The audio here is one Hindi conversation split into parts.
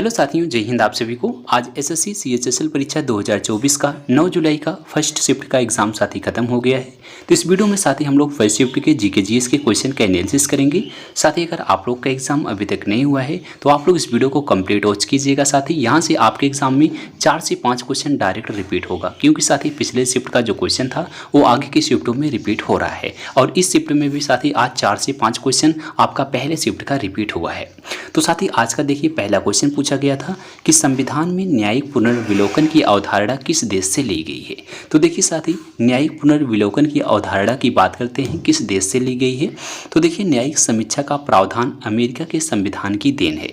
हेलो साथियों, जय हिंद। आप सभी को आज एसएससी सीएचएसएल परीक्षा 2024 का 9 जुलाई का फर्स्ट शिफ्ट का एग्जाम साथी खत्म हो गया है। तो इस वीडियो में साथी हम लोग फर्स्ट शिफ्ट के जीके जीएस के क्वेश्चन का एनालिसिस करेंगे। साथ ही अगर आप लोग का एग्जाम अभी तक नहीं हुआ है तो आप लोग इस वीडियो को कंप्लीट वॉच कीजिएगा। साथ ही यहाँ से आपके एग्जाम में 4 से 5 क्वेश्चन डायरेक्ट रिपीट होगा, क्योंकि साथ ही पिछले शिफ्ट का जो क्वेश्चन था वो आगे की शिफ्टों में रिपीट हो रहा है और इस शिफ्ट में भी साथ ही आज 4 से 5 क्वेश्चन आपका पहले शिफ्ट का रिपीट हुआ है। तो साथ ही आज का देखिए पहला क्वेश्चन पूछा गया था कि संविधान में न्यायिक पुनर्विलोकन की अवधारणा किस देश से ली गई है। तो देखिए साथी, न्यायिक पुनर्विलोकन की अवधारणा की बात करते हैं किस देश से ली गई है। तो देखिए, न्यायिक समीक्षा का प्रावधान अमेरिका के संविधान की देन है।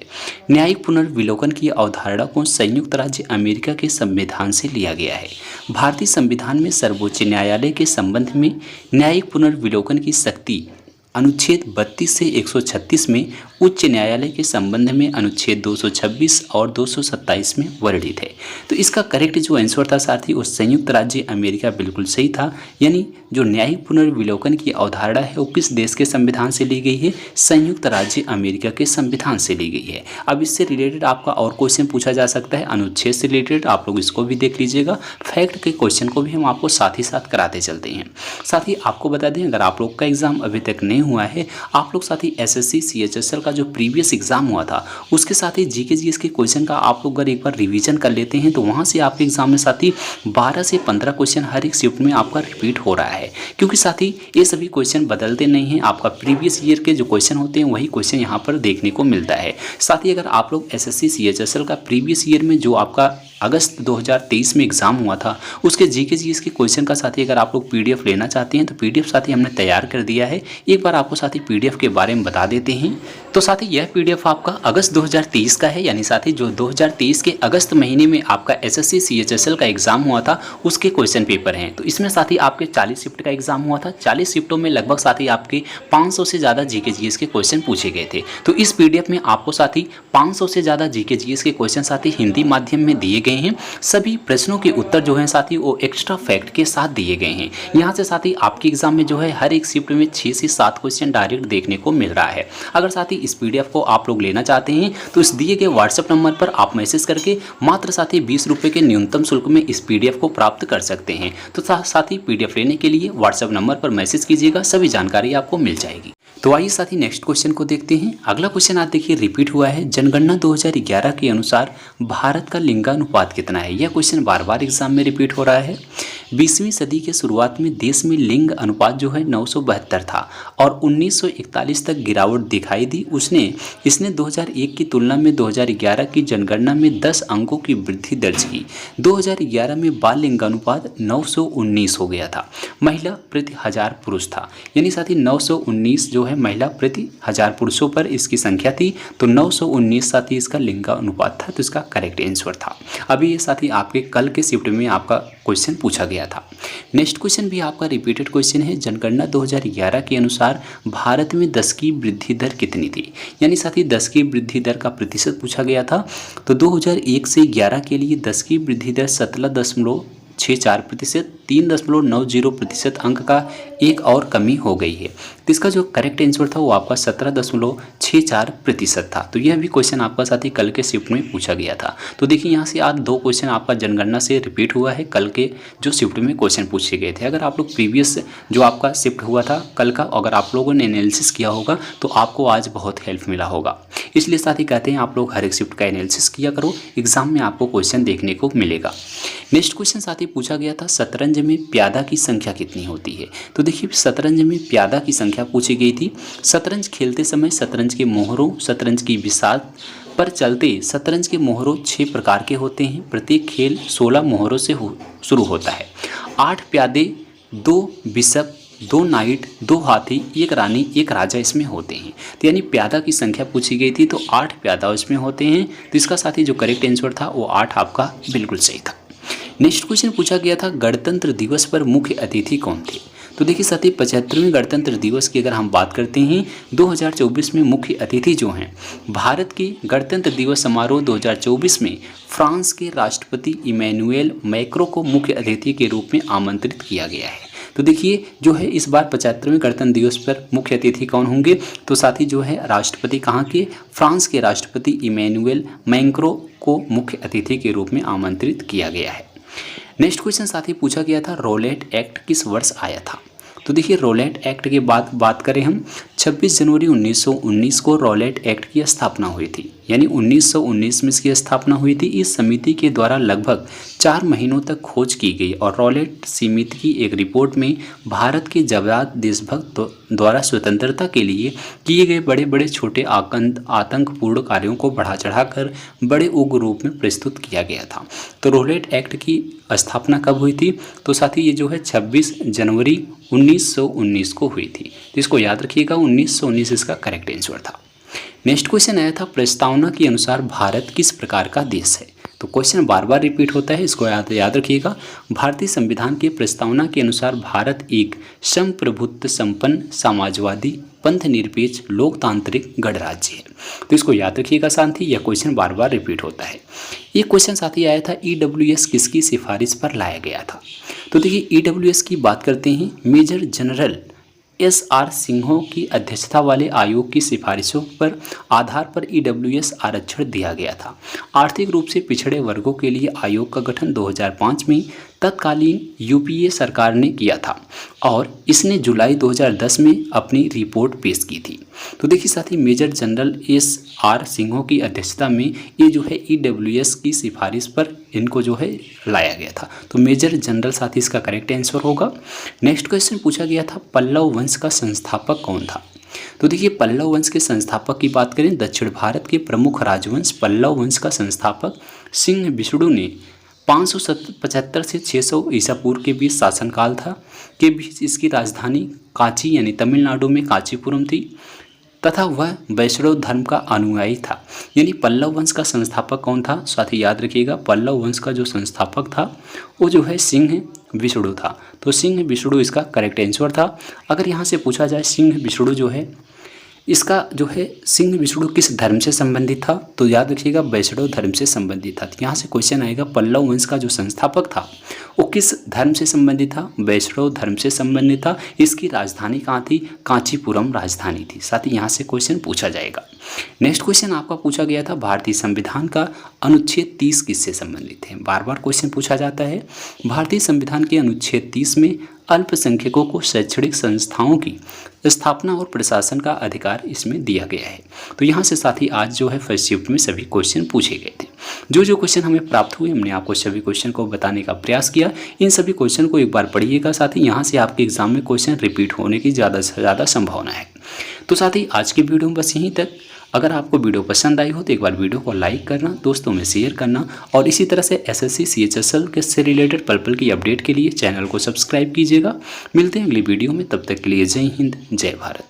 न्यायिक पुनर्विलोकन की अवधारणा को संयुक्त राज्य अमेरिका के संविधान से लिया गया है। भारतीय संविधान में सर्वोच्च न्यायालय के संबंध में न्यायिक पुनर्विलोकन की शक्ति अनुच्छेद 32 से 136 में, उच्च न्यायालय के संबंध में अनुच्छेद 226 और 227 में वर्णित है। तो इसका करेक्ट जो आंसर था साथी वो संयुक्त राज्य अमेरिका बिल्कुल सही था। यानी जो न्यायिक पुनर्विलोकन की अवधारणा है वो किस देश के संविधान से ली गई है? संयुक्त राज्य अमेरिका के संविधान से ली गई है। अब इससे रिलेटेड आपका और क्वेश्चन पूछा जा सकता है अनुच्छेद से रिलेटेड, आप लोग इसको भी देख लीजिएगा। फैक्ट के क्वेश्चन को भी हम आपको साथ ही साथ कराते चलते हैं। साथ ही आपको बता दें, अगर आप लोग का एग्जाम अभी तक नहीं हुआ है, आप लोग साथ ही एसएससी सीएचएसएल का जो प्रीवियस एग्जाम हुआ था उसके साथ ही जीके जीएस के क्वेश्चन का आप लोग अगर एक बार रिवीजन कर लेते हैं तो वहां से आपके एग्जाम में साथ ही 12 से 15 क्वेश्चन हर एक शिफ्ट में आपका रिपीट हो रहा है, क्योंकि साथ ही ये सभी क्वेश्चन बदलते नहीं हैं। आपका प्रीवियस ईयर के जो क्वेश्चन होते हैं वही क्वेश्चन यहाँ पर देखने को मिलता है। साथ ही अगर आप लोग एसएससी सीएचएसएल का प्रीवियस ईयर में जो आपका अगस्त 2023 में एग्जाम हुआ था उसके जीके जीएस के क्वेश्चन का साथी अगर आप लोग पीडीएफ लेना चाहते हैं तो पीडीएफ साथी हमने तैयार कर दिया है। एक बार आपको साथी पीडीएफ के बारे में बता देते हैं। तो साथी यह पीडीएफ आपका अगस्त 2023 का है, यानी साथी जो 2023 के अगस्त महीने में आपका एसएससी सीएचएसएल का एग्जाम हुआ था उसके क्वेश्चन पेपर हैं। तो इसमें साथी आपके 40 शिफ्ट का एग्जाम हुआ था। 40 शिफ्टों में लगभग साथी आपके 500 से ज़्यादा जीके जीएस के क्वेश्चन पूछे गए थे। तो इस पीडीएफ में आपको साथी 500 से ज़्यादा जीके जीएस के क्वेश्चन साथी हिंदी माध्यम में दिए गए हैं। सभी प्रश्नों के उत्तर जो हैं साथी वो एक्स्ट्रा फैक्ट के साथ दिए गए हैं। यहाँ से साथी आपके एग्जाम में जो है हर एक शिफ्ट में 6 से 7 क्वेश्चन डायरेक्ट देखने को मिल रहा है। अगर साथी इस पीडीएफ को आप लोग लेना चाहते हैं तो इस दिए गए व्हाट्सएप नंबर पर आप मैसेज करके मात्र साथी 20 रुपये के न्यूनतम शुल्क में इस पीडीएफ को प्राप्त कर सकते हैं। तो साथी पीडीएफ लेने के लिए व्हाट्सएप नंबर पर मैसेज कीजिएगा, सभी जानकारी आपको मिल जाएगी। तो आइए साथी नेक्स्ट क्वेश्चन को देखते हैं। अगला क्वेश्चन आज देखिए रिपीट हुआ है। जनगणना 2011 के अनुसार भारत का लिंगानुपात कितना है? यह क्वेश्चन बार बार एग्जाम में रिपीट हो रहा है। 20वीं सदी के शुरुआत में देश में लिंग अनुपात जो है 972 था और 1941 तक गिरावट दिखाई दी। इसने 2001 की तुलना में 2011 की जनगणना में 10 अंकों की वृद्धि दर्ज की। 2011 में बाल लिंगानुपात 919 हो गया था। महिला प्रति 1000 पुरुष था, यानी साथी 919 जो है महिला प्रति 1000 पुरुषों पर इसकी संख्या थी। तो 919 साथी इसका लिंगानुपात था, तो इसका करेक्ट आंसर था। अभी ये साथी आपके कल के शिफ्ट में आपका क्वेश्चन पूछा गया था। नेक्स्ट क्वेश्चन भी आपका रिपीटेड क्वेश्चन है। जनगणना 2011 के अनुसार भारत में 10 की वृद्धि दर कितनी थी? यानी साथी 10 की वृद्धि दर का प्रतिशत पूछा गया था। तो 2001 से 11 के लिए 10 की वृद्धि दर 17.64%, 3.90% अंक का एक और कमी हो गई है। तो इसका जो करेक्ट आंसर था वो आपका 17.64% था। तो यह भी क्वेश्चन आपका साथी कल के शिफ्ट में पूछा गया था। तो देखिए यहाँ से आज 2 क्वेश्चन आपका जनगणना से रिपीट हुआ है कल के जो शिफ्ट में क्वेश्चन पूछे गए थे। अगर आप लोग प्रीवियस जो आपका शिफ्ट हुआ था कल का, अगर आप लोगों ने एनालिसिस किया होगा तो आपको आज बहुत हेल्प मिला होगा। इसलिए साथी कहते हैं आप लोग हर एक शिफ्ट का एनालिसिस किया करो, एग्जाम में आपको क्वेश्चन देखने को मिलेगा। नेक्स्ट क्वेश्चन साथी पूछा गया था शतरंज में प्यादा की संख्या कितनी होती है? तो देखिए शतरंज में प्यादा की संख्या पूछी गई थी। शतरंज खेलते समय शतरंज के मोहरों, शतरंज की बिसात पर चलते शतरंज के मोहरों 6 प्रकार के होते हैं। प्रत्येक खेल 16 मोहरों से शुरू होता है। 8 प्यादे, 2 बिशप, 2 नाइट, 2 हाथी, 1 रानी, 1 राजा इसमें होते हैं। तो यानी प्यादा की संख्या पूछी गई थी तो 8 प्यादा इसमें होते हैं। तो इसका साथी जो करेक्ट आंसर था वो 8 आपका बिल्कुल सही था। नेक्स्ट क्वेश्चन पूछा गया था गणतंत्र दिवस पर मुख्य अतिथि कौन थे? तो देखिए साथी 75वें गणतंत्र दिवस की अगर हम बात करते हैं 2024 में मुख्य अतिथि जो हैं भारत के गणतंत्र दिवस समारोह 2024 में फ्रांस के राष्ट्रपति इमैनुएल मैक्रों को मुख्य अतिथि के रूप में आमंत्रित किया गया है। तो देखिए जो है इस बार 75वें गणतंत्र दिवस पर मुख्य अतिथि कौन होंगे, तो साथ ही जो है राष्ट्रपति कहाँ के, फ्रांस के राष्ट्रपति इमैनुअल मैक्रों को मुख्य अतिथि के रूप में आमंत्रित किया गया है। नेक्स्ट क्वेश्चन साथ ही पूछा गया था रोलेट एक्ट किस वर्ष आया था। तो देखिए रोलेट एक्ट की बात करें हम, 26 जनवरी 1919 को रोलेट एक्ट की स्थापना हुई थी, यानी 1919 में इसकी स्थापना हुई थी। इस समिति के द्वारा लगभग 4 महीनों तक खोज की गई और रोलेट समिति की एक रिपोर्ट में भारत के जवान देशभक्त द्वारा स्वतंत्रता के लिए किए गए बड़े बड़े छोटे आतंकपूर्ण कार्यों को बढ़ा चढ़ाकर बड़े उग्र रूप में प्रस्तुत किया गया था। तो रोलेट एक्ट की स्थापना कब हुई थी, तो साथ ही ये जो है 26 जनवरी 1919 को हुई थी। तो इसको याद रखिएगा, 1919 इसका करेक्ट आंसर था। नेक्स्ट क्वेश्चन आया था प्रस्तावना के अनुसार भारत किस प्रकार का देश है। तो क्वेश्चन बार बार रिपीट होता है, इसको याद रखिएगा। भारतीय संविधान के प्रस्तावना के अनुसार भारत एक संप्रभुत्व संपन्न समाजवादी पंथ निरपेक्ष लोकतांत्रिक गणराज्य है। तो इसको याद रखिएगा साथी, यह क्वेश्चन बार बार रिपीट होता है। ये क्वेश्चन साथी आया था EWS किसकी सिफारिश पर लाया गया था। तो देखिए EWS की बात करते हैं, मेजर जनरल SR सिंह की अध्यक्षता वाले आयोग की सिफारिशों पर आधार पर EWS आरक्षण दिया गया था। आर्थिक रूप से पिछड़े वर्गों के लिए आयोग का गठन 2005 में तत्कालीन UPA सरकार ने किया था और इसने जुलाई 2010 में अपनी रिपोर्ट पेश की थी। तो देखिए साथी मेजर जनरल SR सिंह की अध्यक्षता में ये जो है EWS की सिफारिश पर इनको जो है लाया गया था। तो मेजर जनरल साथी इसका करेक्ट आंसर होगा। नेक्स्ट क्वेश्चन पूछा गया था पल्लव वंश का संस्थापक कौन था। तो देखिए पल्लव वंश के संस्थापक की बात करें, दक्षिण भारत के प्रमुख राजवंश पल्लव वंश का संस्थापक सिंह विष्णु ने 575 से 600 ईसा पूर्व के बीच शासनकाल था। के बीच इसकी राजधानी कांची यानी तमिलनाडु में कांचीपुरम थी तथा वह वैष्णव धर्म का अनुयायी था। यानी पल्लव वंश का संस्थापक कौन था, साथ ही याद रखिएगा पल्लव वंश का जो संस्थापक था वो जो है सिंह विष्णु था। तो सिंह विष्णु इसका करेक्ट आंसर था। अगर यहाँ से पूछा जाए सिंह विष्णु जो है इसका जो है सिंह विष्णु किस धर्म से संबंधित था, तो याद रखिएगा वैष्णव धर्म से संबंधित था। तो यहाँ से क्वेश्चन आएगा पल्लव वंश का जो संस्थापक था वो किस धर्म से संबंधित था, वैष्णव धर्म से संबंधित था। इसकी राजधानी कहाँ थी, कांचीपुरम राजधानी थी। साथ ही यहाँ से क्वेश्चन पूछा जाएगा। नेक्स्ट क्वेश्चन आपका पूछा गया था भारतीय संविधान का अनुच्छेद 30 किससे संबंधित है। बार बार क्वेश्चन पूछा जाता है। भारतीय संविधान के अनुच्छेद 30 में अल्पसंख्यकों को शैक्षणिक संस्थाओं की स्थापना और प्रशासन का अधिकार इसमें दिया गया है। तो यहाँ से साथ ही आज जो है फर्स्ट शिफ्ट में सभी क्वेश्चन पूछे गए थे। जो क्वेश्चन हमें प्राप्त हुए हमने आपको सभी क्वेश्चन को बताने का प्रयास किया। इन सभी क्वेश्चन को एक बार पढ़िएगा। साथ ही यहाँ से आपके एग्जाम में क्वेश्चन रिपीट होने की ज़्यादा से ज़्यादा संभावना है। तो साथ ही आज की वीडियो में बस यहीं तक। अगर आपको वीडियो पसंद आई हो तो एक बार वीडियो को लाइक करना, दोस्तों में शेयर करना और इसी तरह से SSC CHSL के से रिलेटेड पर्पल की अपडेट के लिए चैनल को सब्सक्राइब कीजिएगा। मिलते हैं अगली वीडियो में, तब तक के लिए जय हिंद जय भारत।